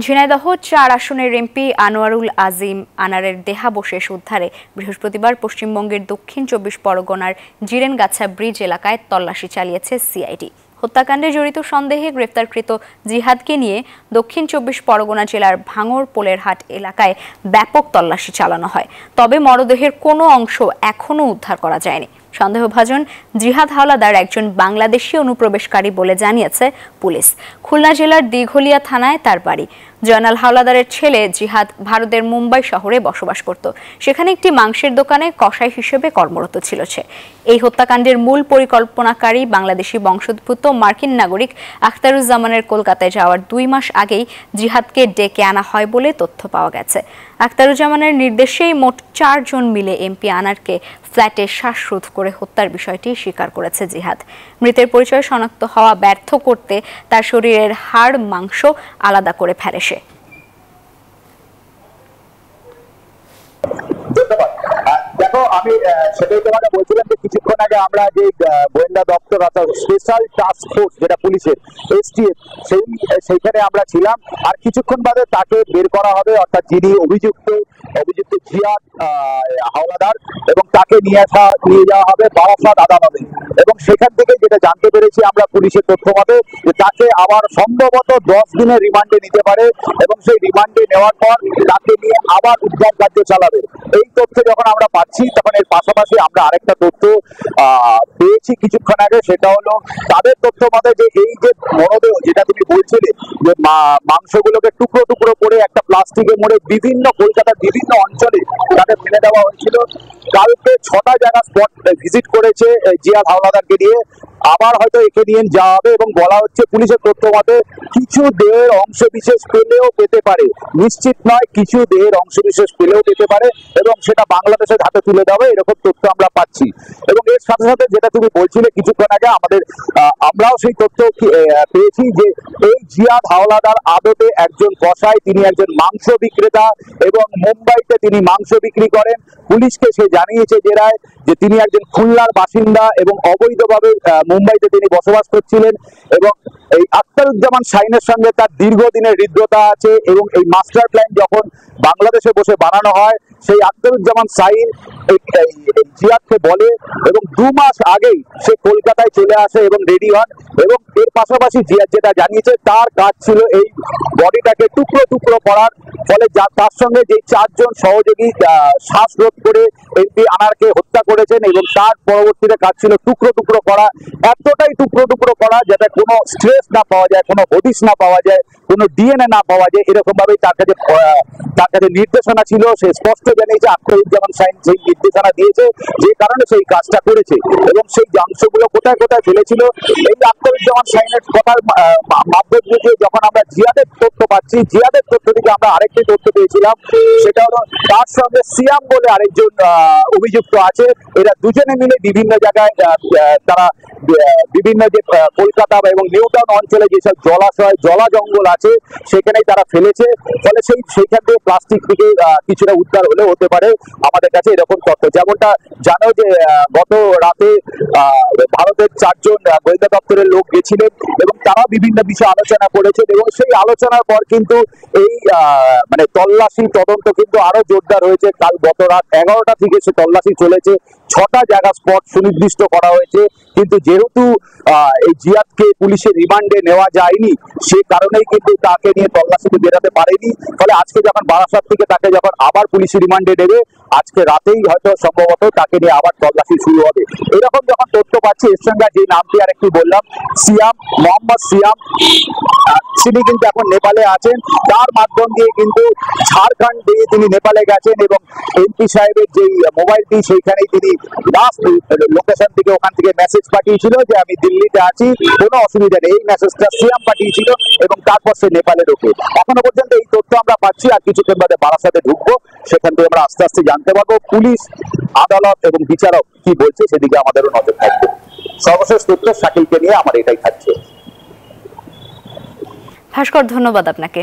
ঝিনাইদহ ৪ আসনের এমপি আনোয়ারুল আজিম আনারের দেহাবশেষ উদ্ধারে বৃহস্পতিবার পশ্চিমবঙ্গের দক্ষিণ ২৪ পরগনার জিরেনগাছা ব্রিজ এলাকায় তল্লাশি চালিয়েছে সিআইডি। হত্যাকাণ্ডে জড়িত সন্দেহে গ্রেফতারকৃত জিহাদকে নিয়ে দক্ষিণ ২৪ পরগনা জেলার ভাঙড় পোলেরহাট এলাকায় ব্যাপক তল্লাশি চালানো হয়। তবে মরদেহের কোনো অংশ এখনও উদ্ধার করা যায়নি। সন্দেহভাজন জিহাদ হাওলাদার একজন বাংলাদেশি অনুপ্রবেশকারী বলে জানিয়েছে পুলিশ। খুলনা জেলার দিঘলিয়া থানায় তার বাড়ি। জয়নাল হাওলাদারের ছেলে জিহাদ ভারতের মুম্বাই শহরে বসবাস করত। সেখানে একটি মাংসের দোকানে কসাই হিসেবে কর্মরত ছিল সে। এই হত্যাকাণ্ডের মূল পরিকল্পনাকারী বাংলাদেশি বংশোদ্ভূত মার্কিন নাগরিক আখতারুজ্জামানের কলকাতায় যাওয়ার ২ মাস আগেই জিহাদকে ডেকে আনা হয় বলে তথ্য পাওয়া গেছে। আখতারুজ্জামানের নির্দেশেই মোট ৪ জন মিলে এমপি আনারকে ফ্ল্যাটে শ্বাসরোধ করে হত্যার বিষয়টি স্বীকার করেছে জিহাদ। মৃতের পরিচয় শনাক্ত হওয়া ব্যর্থ করতে তার শরীরের হাড় মাংস আলাদা করে ফেলে সে। দেখো, আমি সেটাই তোমাকে বলছিলাম যে কিছুক্ষণ আগে আমরা যে গোয়েন্দা দপ্তর অর্থাৎ স্পেশাল টাস্ক ফোর্স যেটা পুলিশের এসটিএফ সেইখানে আমরা ছিলাম। আর কিছুক্ষণ বাদে তাকে বের করা হবে, অর্থাৎ যিনি অভিযুক্ত জিহাদ হাওলাদার, এবং তাকে নিয়ে যাওয়া হবে বারাসাত আদালতে। এবং সেখান থেকে যেটা জানতে পেরেছি আমরা পুলিশের তথ্য মতে, যে তাকে আবার সম্ভবত 10 দিনের রিমান্ডে নিতে পারে, এবং সেই রিমান্ডে নেওয়ার পর তাকে নিয়ে আবার উদ্ধার কার্য চালাবে। এই তথ্য যখন আমরা পাচ্ছি, তখন এর পাশাপাশি আমরা আরেকটা তথ্য পেয়েছি কিছুক্ষণ আগে। সেটা হলো তাদের তথ্য মতে যে এই যে মরদেহ, যেটা তুমি বলছিলে যে মাংসগুলোকে টুকরো টুকরো করে একটা প্লাস্টিকে মুড়ে বিভিন্ন কলকাতার বিভিন্ন অঞ্চলে তাদের ফেলে দেওয়া হয়েছিল। কালকে 6টা জায়গা স্পট ভিজিট করেছে জিহাদ হাওলাদারকে নিয়ে। আবার হয়তো একে নিয়ে যাওয়া হবে, এবং বলা হচ্ছে পুলিশের তথ্য মতে কিছু দেহের অংশ বিশেষ পেলেও পেতে পারে, নিশ্চিত নয়, কিছু দেহের অংশ বিশেষ পেলেও পেতে পারে, এবং সেটা বাংলাদেশের হাতে তুলে দেওয়া হবে, এরকম তথ্য আমরা পাচ্ছি। এবং এর সাথে সাথে যেটা তুমি বলছিলে কিছুক্ষণ আগে, আমরাও সেই তথ্য পেয়েছি যে এই জিহাদ হাওলাদার আদতে একজন কসাই, তিনি একজন মাংস বিক্রেতা, এবং মুম্বাইতে তিনি মাংস বিক্রি করেন। পুলিশকে সে জানিয়েছে জেরায় যে তিনি একজন খুলনার বাসিন্দা এবং অবৈধভাবে মুম্বাইতে তিনি বসবাস করছিলেন। এবং এই আখতারুজ্জামান শাহিনের সঙ্গে তার দীর্ঘদিনের হৃদ্রতা আছে, এবং এই মাস্টার প্ল্যান যখন বাংলাদেশে বসে বানানো হয়, সেই আখতারুজ্জামান শাহিন জিহাদকে বলে, এবং 2 মাস আগেই সে কলকাতায় চলে আসে এবং রেডি হন। এবং এর পাশাপাশি জিহাদ যেটা জানিয়েছে, তার কাজ ছিল এই বডিটাকে টুকরো টুকরো করার, ফলে তার সঙ্গে যে 4 জন সহযোগী শ্বাসরোধ করে এমপি আনারকে হত্যা করেছেন, এবং তার পরবর্তীতে কাজ ছিল টুকরো টুকরো করা, এতটাই টুকরো টুকরো করা যাতে কোনো স্ট্রেস না পাওয়া যায়, কোনো হদিশ না পাওয়া যায়, কোনো ডিএনএ না পাওয়া যায়। এরকম ভাবেই তার কাছে নির্দেশনা ছিল। সে স্পষ্ট জানিয়েছে আখতারুজ্জামান শাহিন সেই নির্দেশনা দিয়েছে, যে কারণে সেই কাজটা করেছে। এবং সেই অংশগুলো কোথায় কোথায় ফেলেছিল, এই আখতারুজ্জামান শাহিনের কথার মাধ্যম দিয়ে যখন আমরা জিহাদের তথ্য পাচ্ছি, জিহাদের তথ্য থেকে আমরা আরেকটি তথ্য পেয়েছিলাম, সেটা হলো তার সঙ্গে সিয়াম বলে আরেকজন অভিযুক্ত আছে। এরা দুজনে মিলে বিভিন্ন জায়গায় তারা বিভিন্ন যে কলকাতা এবং নিউ টাউন অঞ্চলে যেসব জলাশয় জলা জঙ্গল আছে, সেখানেই তারা ফেলেছে। ফলে সেইখান থেকে প্লাস্টিক থেকে কিছুটা উদ্ধার হলে হতে পারে আমাদের কাছে এরকম তথ্য। যেমনটা জানো যে গত রাতে ভারতের 4 জন গোয়েন্দা দপ্তরের লোক গেছিলেন, এবং তারা বিভিন্ন বিষয়ে আলোচনা করেছেন, এবং সেই আলোচনার পর কিন্তু এই মানে তল্লাশি তদন্ত কিন্তু আরো জোরদার হয়েছে। কাল গত রাত 11টা থেকে সে তল্লাশি চলেছে। 6টা জায়গা স্পট সুনির্দিষ্ট করা হয়েছে, কিন্তু যেহেতু এই জিহাদকে পুলিশের রিমান্ডে নেওয়া যায়নি, সে কারণেই কিন্তু তাকে নিয়ে তল্লাশিতে বেরোতে পারেনি। ফলে আজকে যখন বারাসাত থেকে তাকে যখন আবার পুলিশের রিমান্ডে নেবে, আজকে রাতেই হয়তো সম্ভবত তাকে নিয়ে আবার তল্লাশি শুরু হবে। এরকম যখন তথ্য পাচ্ছি, এর সঙ্গে যে নামটি আর একটু বললাম, সিয়াম, মোহাম্মদ সিয়াম, তিনি কিন্তু এখন নেপালে আছেন। তার মাধ্যম দিয়ে কিন্তু ঝাড়খণ্ড দিয়ে তিনি নেপালে গেছেন, এবং এমপি সাহেবের যে মোবাইলটি, সেইখানেই তিনি লাস্ট লোকেশন থেকে ওখান থেকে মেসেজ পাঠিয়েছিল যে আমি দিল্লিতে আছি, কোনো অসুবিধা নেই। এই মেসেজটা সিয়াম পাঠিয়েছিল, এবং তারপর সে নেপালে ঢোকে। এখনো পর্যন্ত এই তথ্য আমরা পাচ্ছি। আর কিছুক্ষণ বাদে বারাসাতে ঢুকবো, সেখান থেকে আমরা আস্তে আস্তে জানতে পারবো পুলিশ, আদালত এবং বিচারক কি বলছে, সেদিকে আমাদেরও নজর থাকবে। সর্বশেষ তথ্য শাকিলকে নিয়ে আমার এটাই থাকছে। ভাস্কর, ধন্যবাদ আপনাকে।